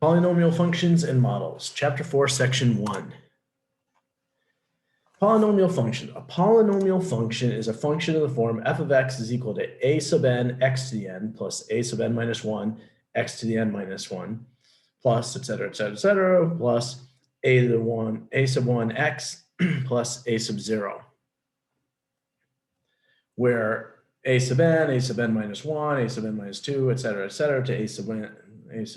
Polynomial functions and models, chapter 4, section 1. Polynomial function. A polynomial function is a function of the form f of x is equal to a sub n x to the n plus a sub n minus 1 x to the n minus 1 plus et cetera, plus a sub 1 x plus a sub 0, where a sub n minus 1, a sub n minus 2, et cetera, to a sub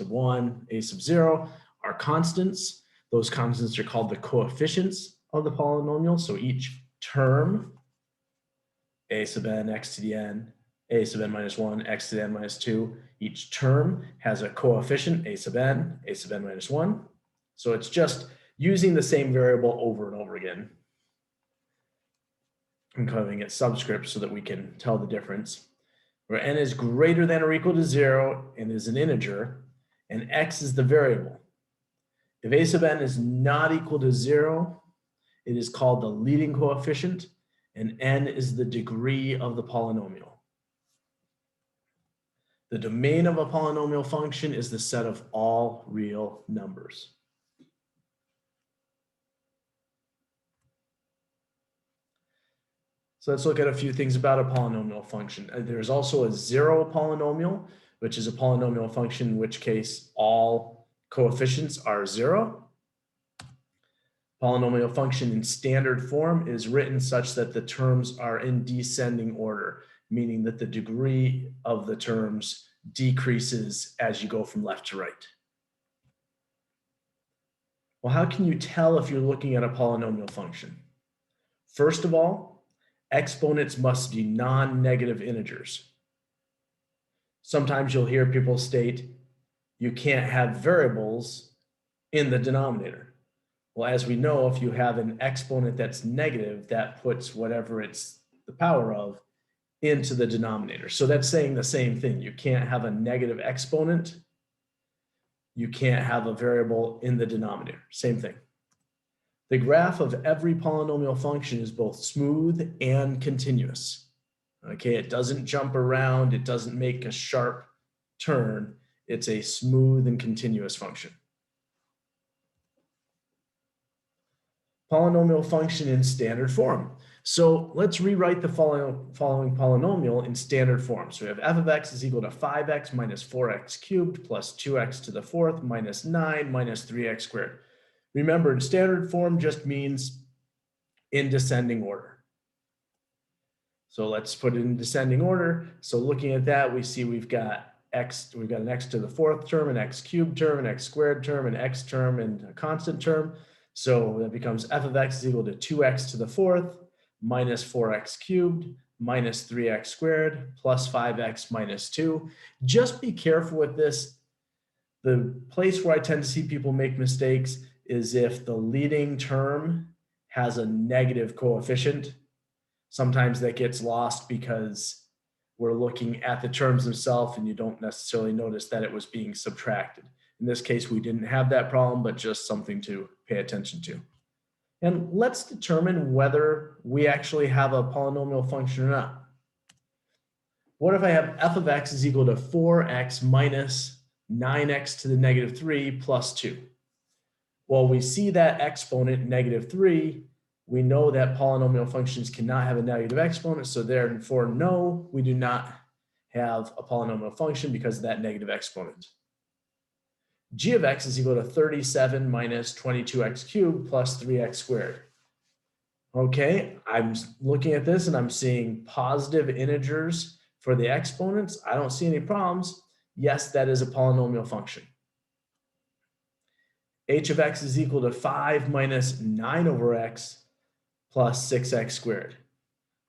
1, a sub 0 are constants. Those constants are called the coefficients of the polynomial. So each term, a sub n x to the n, a sub n minus 1, x to the n minus 2, each term has a coefficient, a sub n minus 1. So it's just using the same variable over and over again and calling it subscript so that we can tell the difference. Where n is greater than or equal to 0 and is an integer, and x is the variable. If a sub n is not equal to 0, it is called the leading coefficient, and n is the degree of the polynomial. The domain of a polynomial function is the set of all real numbers. So let's look at a few things about a polynomial function. There's also a zero polynomial, which is a polynomial function in which case all coefficients are 0. Polynomial function in standard form is written such that the terms are in descending order, meaning that the degree of the terms decreases as you go from left to right. Well, how can you tell if you're looking at a polynomial function? First of all, exponents must be non-negative integers. Sometimes you'll hear people state you can't have variables in the denominator. Well, as we know, if you have an exponent that's negative, that puts whatever it's the power of into the denominator. So that's saying the same thing. You can't have a negative exponent. You can't have a variable in the denominator. Same thing. The graph of every polynomial function is both smooth and continuous. Okay, it doesn't jump around. It doesn't make a sharp turn. It's a smooth and continuous function. Polynomial function in standard form. So let's rewrite the following polynomial in standard form. So we have f of x is equal to 5x minus 4x cubed plus 2x to the fourth minus 9 minus 3x squared. Remember, in standard form just means in descending order. So let's put it in descending order. So looking at that, we see we've got an x to the fourth term, an x cubed term, an x squared term, an x term, and a constant term. So that becomes f of x is equal to 2x to the fourth minus 4x cubed minus 3x squared plus 5x minus 2. Just be careful with this. The place where I tend to see people make mistakes is if the leading term has a negative coefficient. Sometimes that gets lost because we're looking at the terms themselves and you don't necessarily notice that it was being subtracted. In this case, we didn't have that problem, but just something to pay attention to. And let's determine whether we actually have a polynomial function or not. What if I have f of x is equal to 4x minus 9x to the negative 3 plus 2? Well, we see that exponent, negative 3. We know that polynomial functions cannot have a negative exponent, so therefore, no, we do not have a polynomial function because of that negative exponent. G of x is equal to 37 minus 22x cubed plus 3x squared. Okay, I'm looking at this and I'm seeing positive integers for the exponents. I don't see any problems. Yes, that is a polynomial function. H of x is equal to 5 minus 9 over x plus 6x squared.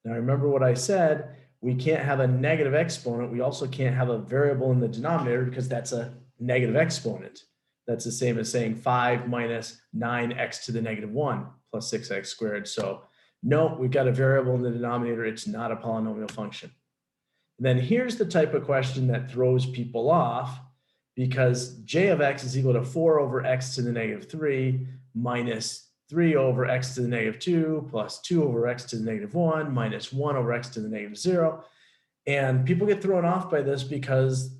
Now remember what I said, we can't have a negative exponent. We also can't have a variable in the denominator because that's a negative exponent. That's the same as saying 5 minus 9x to the negative 1 plus 6x squared. So no, we've got a variable in the denominator. It's not a polynomial function. And then here's the type of question that throws people off, because j of x is equal to 4 over x to the negative 3 minus 3 over x to the negative 2 plus 2 over x to the negative 1 minus 1 over x to the negative 0. And people get thrown off by this because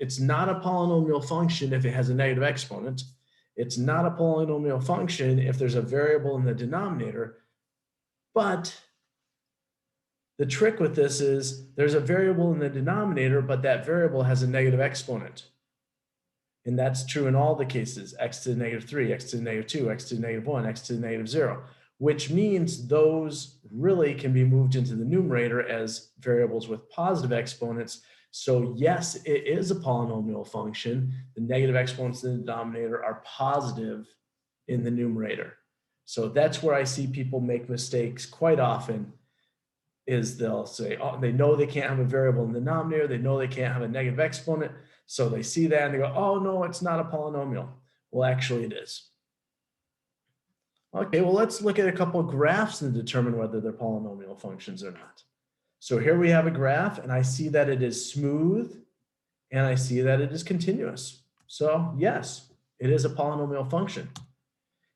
it's not a polynomial function if it has a negative exponent. It's not a polynomial function if there's a variable in the denominator. But the trick with this is there's a variable in the denominator, but that variable has a negative exponent. And that's true in all the cases, x to the negative 3, x to the negative 2, x to the negative 1, x to the negative 0, which means those really can be moved into the numerator as variables with positive exponents. So yes, it is a polynomial function. The negative exponents in the denominator are positive in the numerator. So that's where I see people make mistakes quite often, is they'll say, oh, they know they can't have a variable in the denominator, they know they can't have a negative exponent, so they see that and they go, oh no, it's not a polynomial. Well, actually it is. Okay, well, let's look at a couple of graphs and determine whether they're polynomial functions or not. So here we have a graph, and I see that it is smooth, and I see that it is continuous. So yes, it is a polynomial function.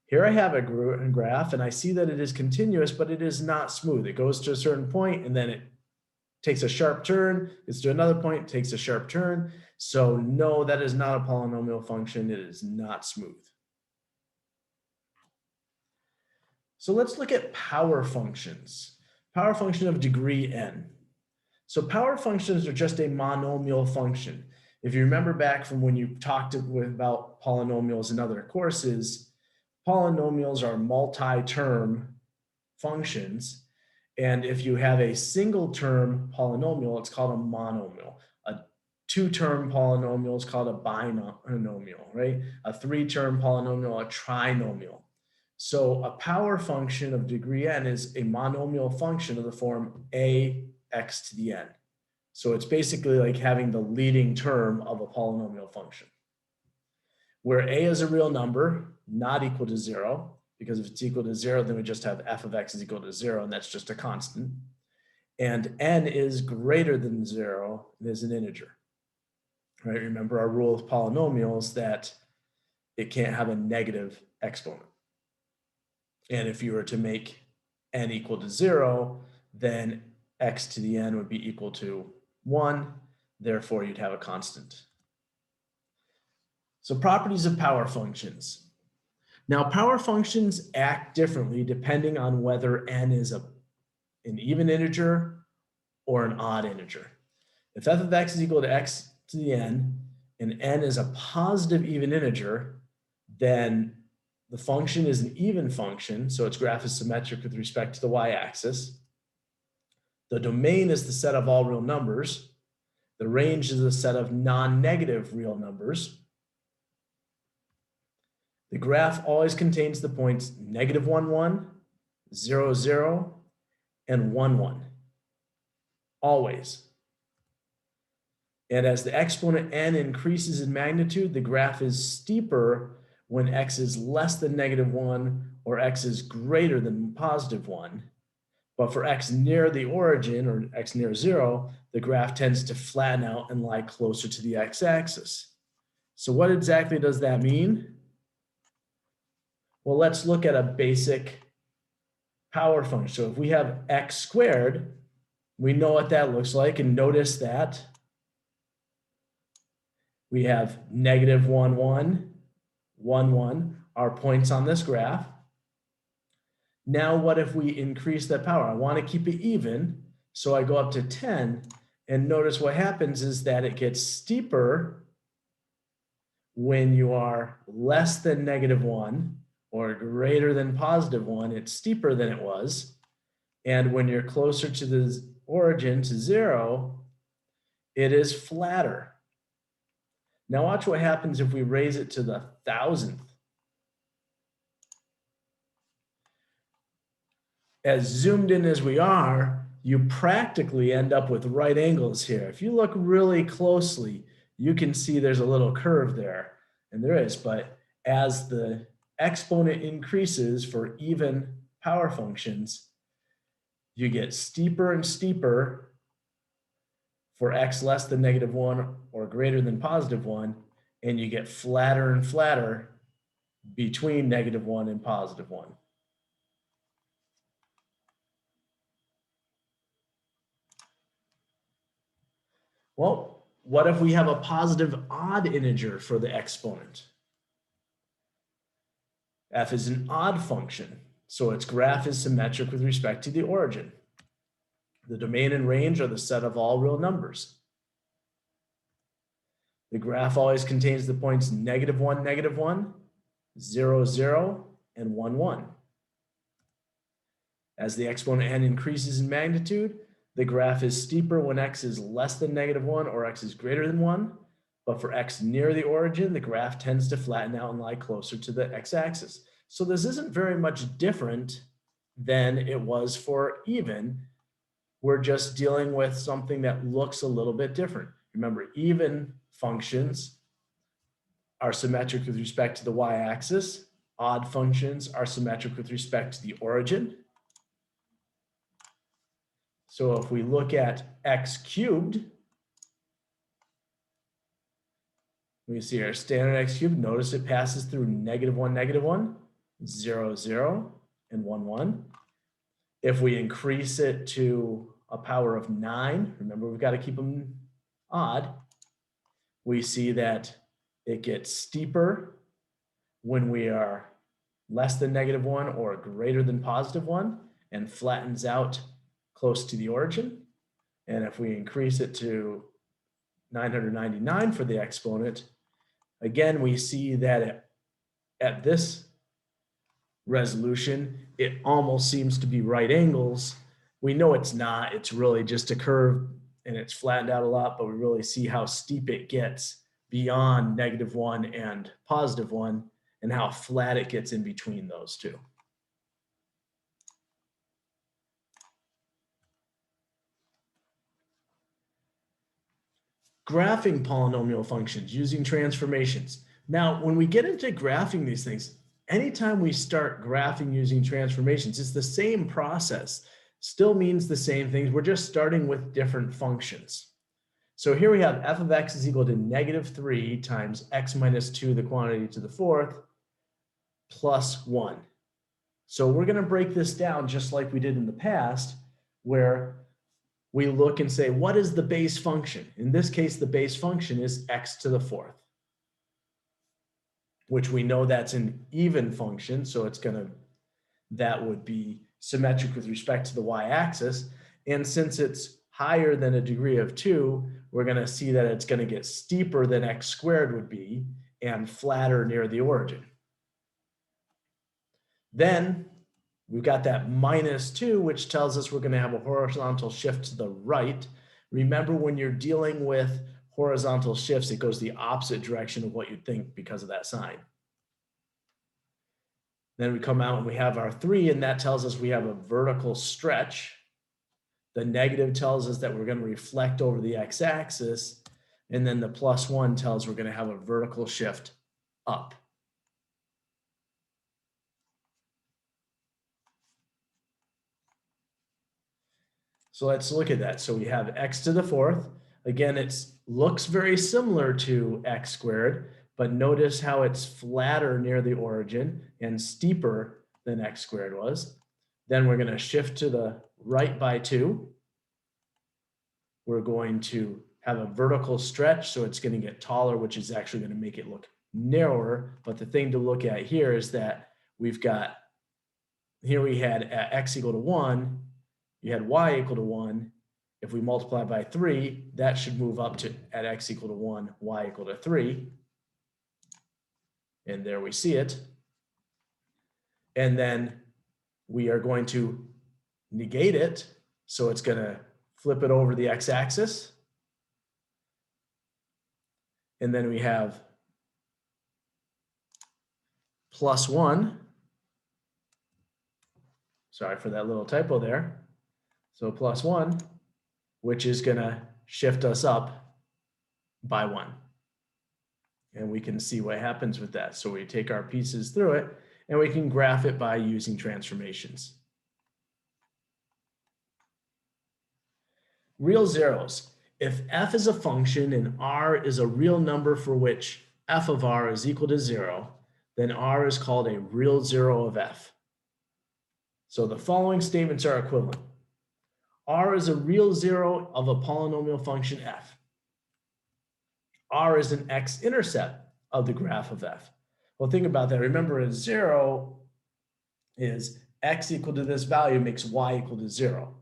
Here I have a graph, and I see that it is continuous, but it is not smooth. It goes to a certain point, and then it takes a sharp turn, gets to another point, takes a sharp turn. So no, that is not a polynomial function. It is not smooth. So let's look at power functions. Power function of degree n. So power functions are just a monomial function. If you remember back from when you talked about polynomials in other courses, polynomials are multi-term functions. And if you have a single term polynomial, it's called a monomial. A two-term polynomial is called a binomial, right? A three-term polynomial, a trinomial. So a power function of degree n is a monomial function of the form ax to the n. So it's basically like having the leading term of a polynomial function, where a is a real number, not equal to 0, because if it's equal to 0, then we just have f of x is equal to 0, and that's just a constant. And n is greater than 0, and is an integer. Right? Remember our rule of polynomials that it can't have a negative exponent. And if you were to make n equal to 0, then x to the n would be equal to 1. Therefore, you'd have a constant. So properties of power functions. Now, power functions act differently depending on whether n is an even integer or an odd integer. If f of x is equal to x to the n, and n is a positive even integer, then the function is an even function, so its graph is symmetric with respect to the y-axis. The domain is the set of all real numbers. The range is a set of non-negative real numbers. The graph always contains the points -1, 1, 0, 0, and 1, 1. Always. And as the exponent n increases in magnitude, the graph is steeper when x is less than -1 or x is greater than +1. But for x near the origin or x near 0, the graph tends to flatten out and lie closer to the x-axis. So what exactly does that mean? Well, let's look at a basic power function. So if we have x squared, we know what that looks like, and notice that we have -1, 1, 1, 1, our points on this graph. Now what if we increase that power? I want to keep it even, so I go up to 10, and notice what happens is that it gets steeper when you are less than -1 or greater than +1, it's steeper than it was. And when you're closer to the origin, to 0, it is flatter. Now watch what happens if we raise it to the 1,000th. As zoomed in as we are, you practically end up with right angles here. If you look really closely, you can see there's a little curve there, and there is, but as the exponent increases for even power functions, you get steeper and steeper for x less than -1 or greater than +1, and you get flatter and flatter between -1 and +1. Well, What if we have a positive odd integer for the exponent? F is an odd function, so its graph is symmetric with respect to the origin. The domain and range are the set of all real numbers. The graph always contains the points -1, -1, 0, 0, and 1, 1. As the exponent n increases in magnitude, the graph is steeper when x is less than -1 or x is greater than 1. But for x near the origin, the graph tends to flatten out and lie closer to the x-axis. So this isn't very much different than it was for even. We're just dealing with something that looks a little bit different. Remember, even functions are symmetric with respect to the y-axis. Odd functions are symmetric with respect to the origin. So if we look at x cubed, we see our standard x cubed. Notice it passes through -1, -1, 0, 0, and 1, 1. If we increase it to a power of 9, remember we've got to keep them odd, we see that it gets steeper when we are less than -1 or greater than +1 and flattens out close to the origin. And if we increase it to 999 for the exponent, again, we see that at this resolution, it almost seems to be right angles. We know it's not, it's really just a curve and it's flattened out a lot, but we really see how steep it gets beyond -1 and +1 and how flat it gets in between those two. Graphing polynomial functions using transformations. Now, when we get into graphing these things, anytime we start graphing using transformations, it's the same process. Still means the same things. We're just starting with different functions. So here we have f of x is equal to -3 times x minus 2, the quantity to the fourth, plus 1. So we're going to break this down just like we did in the past, where we look and say, what is the base function? In this case, the base function is x to the fourth, which we know that's an even function. So that would be symmetric with respect to the y-axis. And since it's higher than a degree of 2, we're going to see that it's going to get steeper than x squared would be and flatter near the origin. Then we've got that -2, which tells us we're going to have a horizontal shift to the right. Remember, when you're dealing with horizontal shifts, it goes the opposite direction of what you'd think because of that sign. Then we come out and we have our 3, and that tells us we have a vertical stretch. The negative tells us that we're going to reflect over the x-axis, and then the +1 tells we're going to have a vertical shift up. So let's look at that. So we have x to the fourth. Again, it looks very similar to x squared, but notice how it's flatter near the origin and steeper than x squared was. Then we're going to shift to the right by 2. We're going to have a vertical stretch, so it's going to get taller, which is actually going to make it look narrower. But the thing to look at here is that we've got, here we had at x equal to 1, you had y equal to 1. If we multiply by 3, that should move up to at x equal to 1, y equal to 3. And there we see it. And then we are going to negate it. So it's going to flip it over the x-axis. And then we have +1. Sorry for that little typo there. So +1, which is going to shift us up by 1. And we can see what happens with that. So we take our pieces through it, and we can graph it by using transformations. Real zeros. If f is a function and r is a real number for which f of r is equal to 0, then r is called a real zero of f. So the following statements are equivalent. R is a real zero of a polynomial function f. R is an x-intercept of the graph of f. Well, think about that. Remember, a 0 is x equal to this value makes y equal to 0.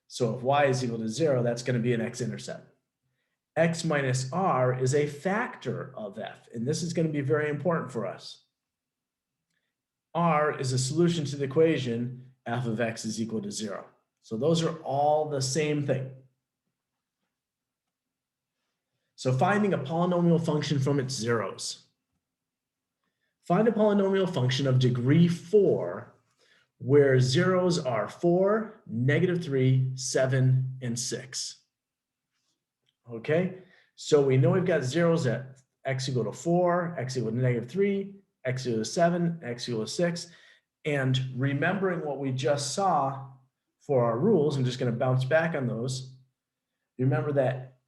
So if y is equal to 0, that's going to be an x-intercept. X minus r is a factor of f, and this is going to be very important for us. R is a solution to the equation f of x is equal to 0. So those are all the same thing. So finding a polynomial function from its zeros. Find a polynomial function of degree 4 where zeros are 4, -3, 7, and 6. Okay, so we know we've got zeros at x equal to 4, x equal to -3, x equal to 7, x equal to 6. And remembering what we just saw for our rules, I'm just going to bounce back on those. Remember that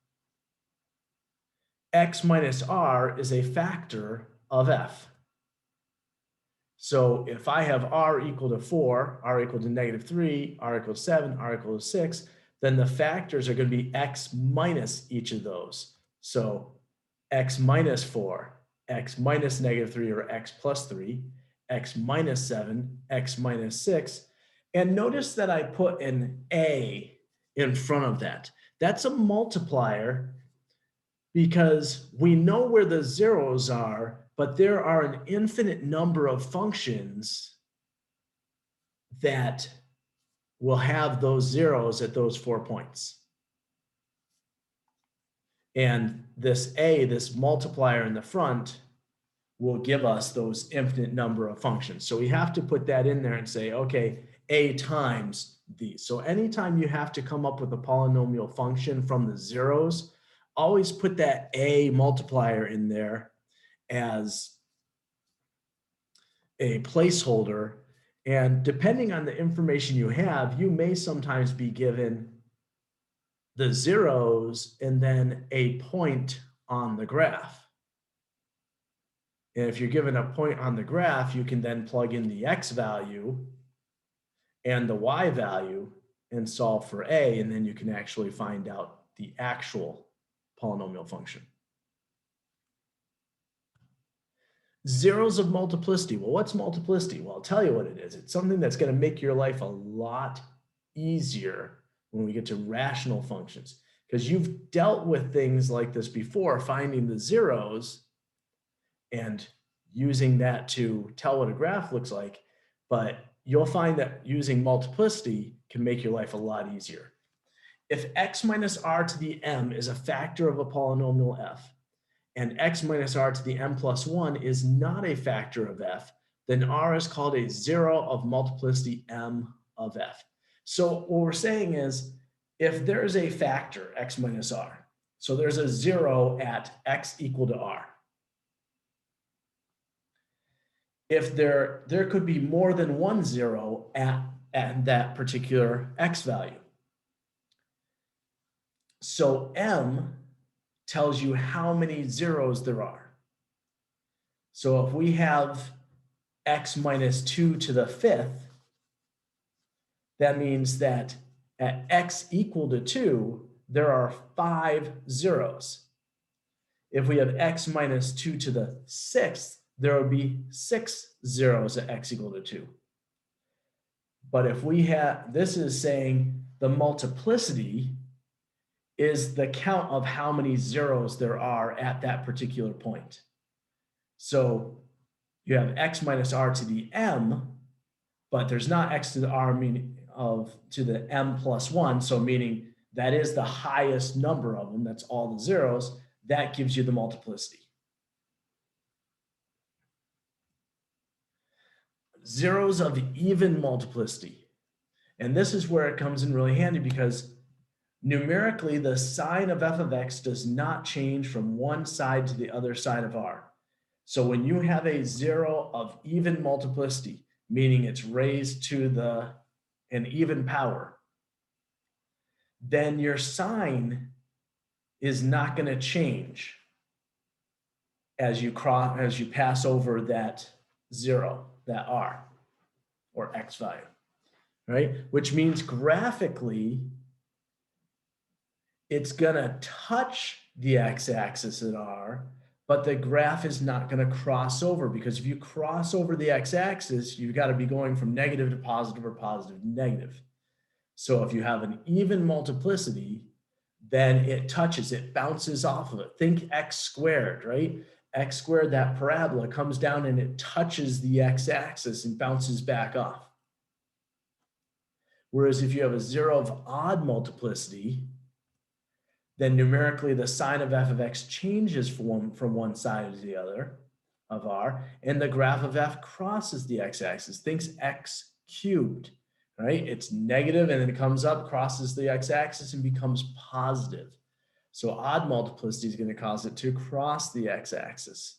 x minus r is a factor of f. So if I have r equal to 4, r equal to -3, r equal to 7, r equal to 6, then the factors are going to be x minus each of those. So x minus 4, x minus -3 or x plus 3, x minus 7, x minus 6. And notice that I put an a in front of that. That's a multiplier because we know where the zeros are, but there are an infinite number of functions that will have those zeros at those 4 points. And this a, this multiplier in the front, will give us those infinite number of functions. So we have to put that in there and say, okay, a times these. So anytime you have to come up with a polynomial function from the zeros, always put that a multiplier in there as a placeholder. And depending on the information you have, you may sometimes be given the zeros and then a point on the graph. And if you're given a point on the graph, you can then plug in the x value and the y value and solve for a, and then you can actually find out the actual polynomial function. Zeros of multiplicity. Well, what's multiplicity? Well, I'll tell you what it is. It's something that's going to make your life a lot easier when we get to rational functions, because you've dealt with things like this before, finding the zeros and using that to tell what a graph looks like. But you'll find that using multiplicity can make your life a lot easier. If x minus r to the m is a factor of a polynomial f, and x minus r to the m plus 1 is not a factor of f, then r is called a zero of multiplicity m of f. So what we're saying is, if there's a factor, x minus r, so there's a 0 at x equal to r. If there could be more than one 0 at that particular x value. So m tells you how many zeros there are. So if we have x minus 2 to the 5th, that means that at x equal to 2, there are 5 zeros. If we have x minus 2 to the 6th, there would be 6 zeros at x equal to 2. But if we have, this is saying the multiplicity is the count of how many zeros there are at that particular point. So you have x minus r to the m, but there's not x to the r meaning to the m plus 1, so meaning that is the highest number of them, that's all the zeros, that gives you the multiplicity. Zeros of even multiplicity. And this is where it comes in really handy, because numerically the sign of f of x does not change from one side to the other side of r. So when you have a 0 of even multiplicity, meaning it's raised to an even power, then your sign is not going to change as you pass over that 0, that r or x value, right? Which means graphically it's going to touch the x-axis at r, but the graph is not going to cross over, because if you cross over the x-axis, you've got to be going from negative to positive or positive to negative. So if you have an even multiplicity, then it bounces off of it. Think x squared, right? X squared, that parabola comes down and it touches the x-axis and bounces back off. Whereas if you have a zero of odd multiplicity, then numerically the sign of f of x changes from one side to the other of r, and the graph of f crosses the x-axis. Think x cubed, right? It's negative and then it comes up, crosses the x-axis and becomes positive. So odd multiplicity is going to cause it to cross the x-axis.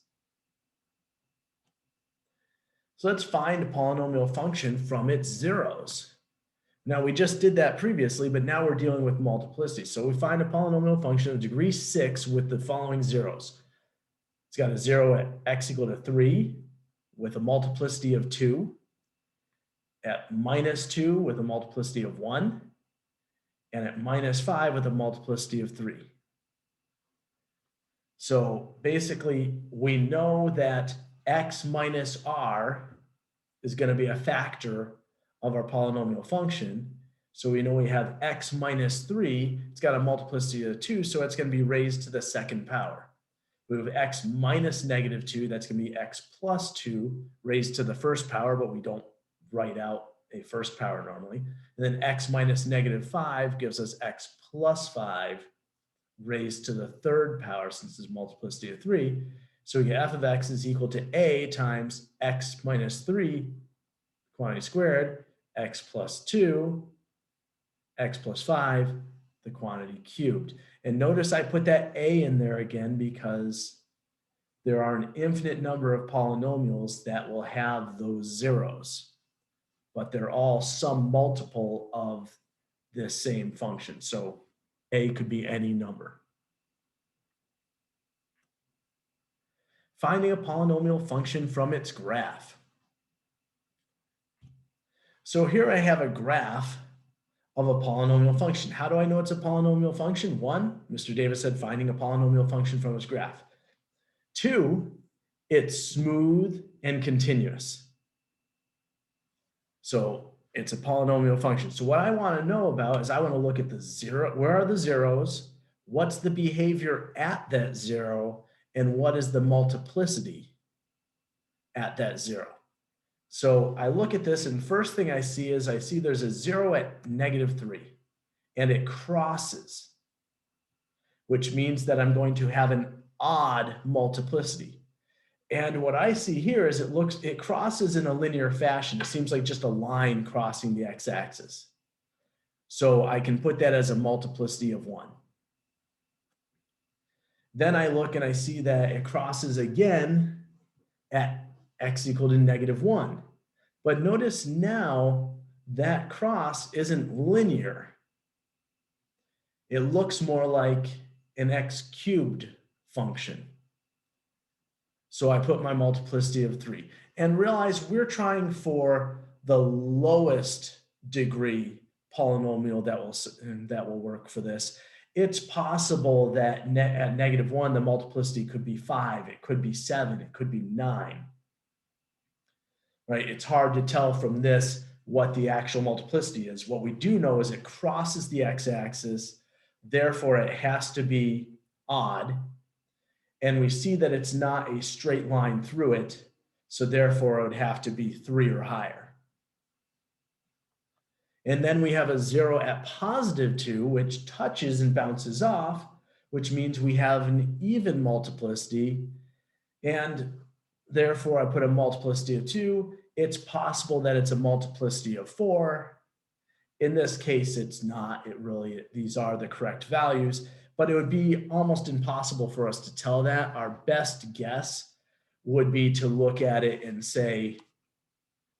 So let's find a polynomial function from its zeros. Now we just did that previously, but now we're dealing with multiplicity. So we find a polynomial function of degree 6 with the following zeros. It's got a 0 at x equal to 3 with a multiplicity of 2, at minus 2 with a multiplicity of 1, and at minus 5 with a multiplicity of 3. So basically, we know that x minus r is going to be a factor of our polynomial function. So we know we have x minus 3, it's got a multiplicity of 2, so it's going to be raised to the second power. We have x minus negative 2, that's going to be x plus 2 raised to the first power, but we don't write out a first power normally. And then x minus negative 5 gives us x plus 5 raised to the third power, since it's multiplicity of 3. So we get f of x is equal to a times x minus 3, quantity squared, x plus 2, x plus 5, the quantity cubed. And notice I put that a in there again because there are an infinite number of polynomials that will have those zeros, but they're all some multiple of this same function. So a could be any number. Finding a polynomial function from its graph. So here I have a graph of a polynomial function. How do I know it's a polynomial function? 1, Mr. Davis said finding a polynomial function from its graph. 2, it's smooth and continuous. So it's a polynomial function. So what I want to know about is I want to look at the zero. Where are the zeros? What's the behavior at that 0? And what is the multiplicity at that 0? So I look at this, and first thing I see is there's a 0 at negative 3, and it crosses, which means that I'm going to have an odd multiplicity. And what I see here is it crosses in a linear fashion. It seems like just a line crossing the x-axis. So I can put that as a multiplicity of 1. Then I look and I see that it crosses again at x equal to negative 1. But notice now that cross isn't linear. It looks more like an x cubed function. So I put my multiplicity of 3. And realize we're trying for the lowest degree polynomial that will work for this. It's possible that at negative 1, the multiplicity could be 5, it could be 7, it could be 9. Right? It's hard to tell from this what the actual multiplicity is. What we do know is it crosses the x-axis, therefore it has to be odd. And we see that it's not a straight line through it, so therefore it would have to be 3 or higher. And then we have a 0 at positive 2, which touches and bounces off, which means we have an even multiplicity. And therefore, I put a multiplicity of 2. It's possible that it's a multiplicity of 4. In this case, it's not. These are the correct values, but it would be almost impossible for us to tell that. Our best guess would be to look at it and say,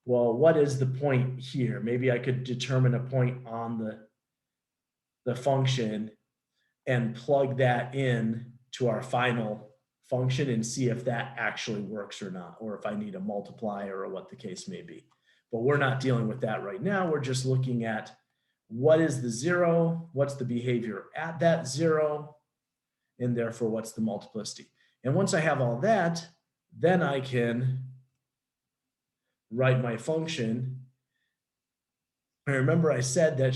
well, what is the point here? Maybe I could determine a point on the function and plug that in to our final function and see if that actually works or not, or if I need a multiplier or what the case may be. But we're not dealing with that right now. We're just looking at what is the 0, what's the behavior at that 0, and therefore what's the multiplicity. And once I have all that, then I can write my function. I remember I said that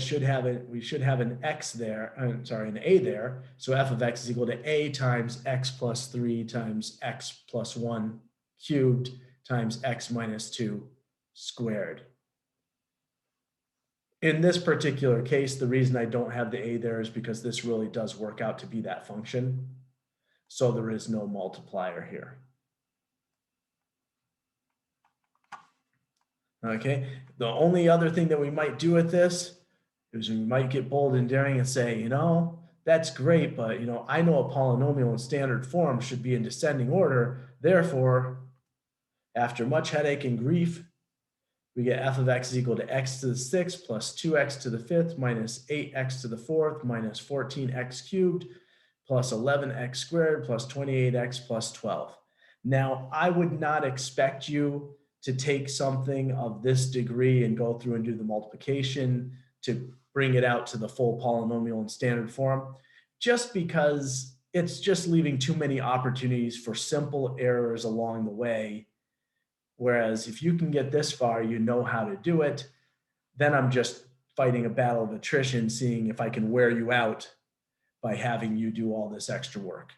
we should have an x there, an a there. So f of x is equal to a times x plus 3 times x plus 1 cubed times x minus 2 squared. In this particular case, the reason I don't have the a there is because this really does work out to be that function. So there is no multiplier here. Okay, the only other thing that we might do with this is we might get bold and daring and say, you know, that's great, but, you know, I know a polynomial in standard form should be in descending order. Therefore, after much headache and grief, we get f of x is equal to x to the 6th plus 2x to the 5th minus 8x to the 4th minus 14x cubed plus 11x squared plus 28x plus 12. Now, I would not expect you to take something of this degree and go through and do the multiplication to bring it out to the full polynomial in standard form, just because it's just leaving too many opportunities for simple errors along the way. Whereas if you can get this far, you know how to do it, then I'm just fighting a battle of attrition, seeing if I can wear you out by having you do all this extra work.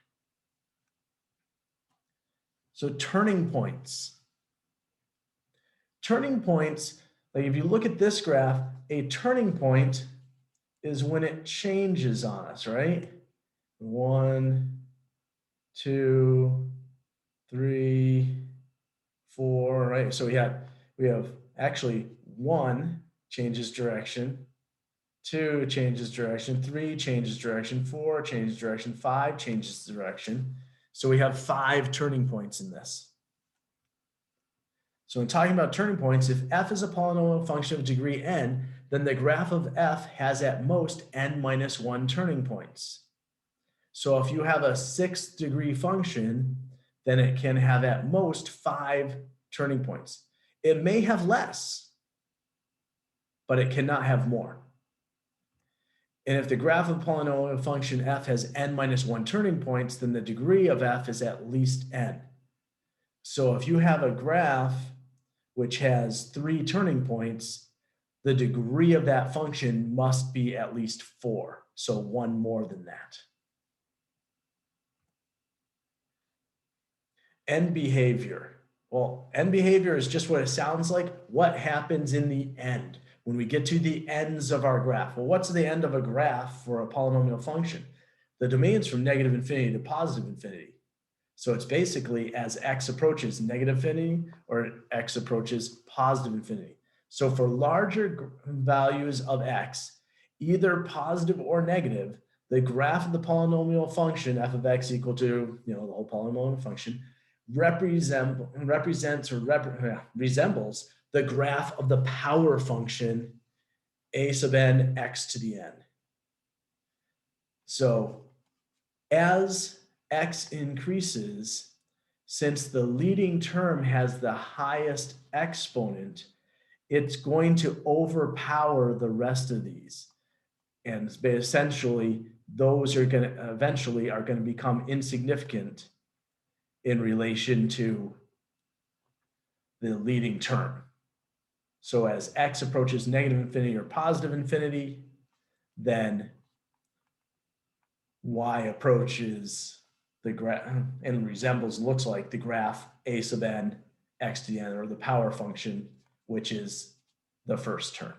So turning points. Turning points, like if you look at this graph, a turning point is when it changes on us, right? 1, 2, 3, 4, right? So we have actually 1 changes direction, 2 changes direction, 3 changes direction, 4 changes direction, 5 changes direction. So we have 5 turning points in this. So in talking about turning points, if f is a polynomial function of degree n, then the graph of f has at most n minus 1 turning points. So if you have a 6th degree function, then it can have at most 5 turning points. It may have less, but it cannot have more. And if the graph of polynomial function f has n minus 1 turning points, then the degree of f is at least n. So if you have a graph which has 3 turning points, the degree of that function must be at least 4, so 1 more than that. End behavior. Well, end behavior is just what it sounds like. What happens in the end when we get to the ends of our graph? Well, what's the end of a graph for a polynomial function? The domain's from negative infinity to positive infinity. So it's basically as x approaches negative infinity or x approaches positive infinity. So for larger values of x, either positive or negative, the graph of the polynomial function f of x equal to, the whole polynomial function resembles the graph of the power function a sub n x to the n. So as x increases, since the leading term has the highest exponent, it's going to overpower the rest of these. And essentially, those are going to eventually become insignificant in relation to the leading term. So as x approaches negative infinity or positive infinity, then y approaches the graph and looks like the graph a sub n x to the n, or the power function, which is the first term.